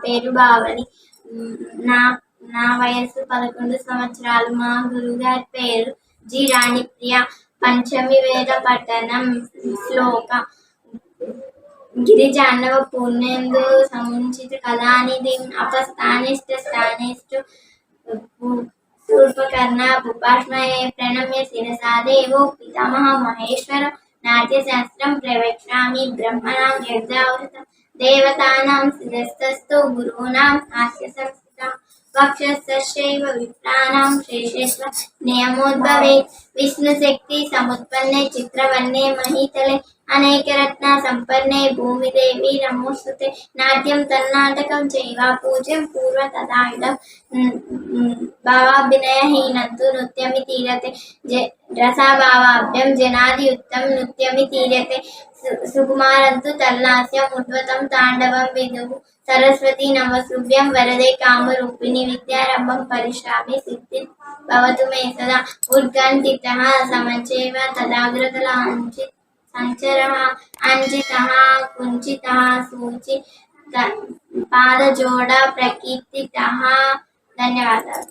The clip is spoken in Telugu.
పేరు భావని. నా నా వయస్సు 11 సంవత్సరాలు. మా గురుగారి పేరు జి రాణి ప్రియ. పంచమవేద పఠనం శ్లోక గిరిజాన్నవ పూర్ణేందు సముచిత కళానిధి అపస్థానిష్ట స్థానిష్టు శూర్పకర్ణ భూపాష్మయే ప్రణమ్య శిరసా దేవో పితామహ మహేశ్వర నాట్యశాస్త్రం ప్రవక్ష్యామి బ్రహ్మణాం యజ్ఞావృతం దేవతానాం శిరస్తస్తు గురూణాం హాస్య సంస్థితం వక్షస్థైవ విప్రాణాం శేషేశ్వ నియమోద్భవే విష్ణుశక్తి సముత్పన్నే చిత్రవర్ణే మహీతలే అనేక రత్న సంపన్నే భూమిదేవి నమోస్తుతే. నాట్యం తన్నాటకం చైవ పూజ్యం పూర్వ తదాయుధం భావాభినయహీనంతు నృత్యమి తీరతే రసాభావాభ్యం జనాదియుక్తం నృత్యమి తీరతే. సుకుమారంతు తల్లాస్యం ఉద్వతం తాండవం విదుః సరస్వతి నమస్తుభ్యం వరదే కామరూపిణి విద్యారంభం పరిశ్రామి సిద్ధి భవతు మే సదా. ఉద్గంఠితః సమచేవ తదాగ్రతల సంచరః అంజితః కుంచితః సూచి పాదజోడ ప్రకీర్తితః. ధన్యవాదాలు.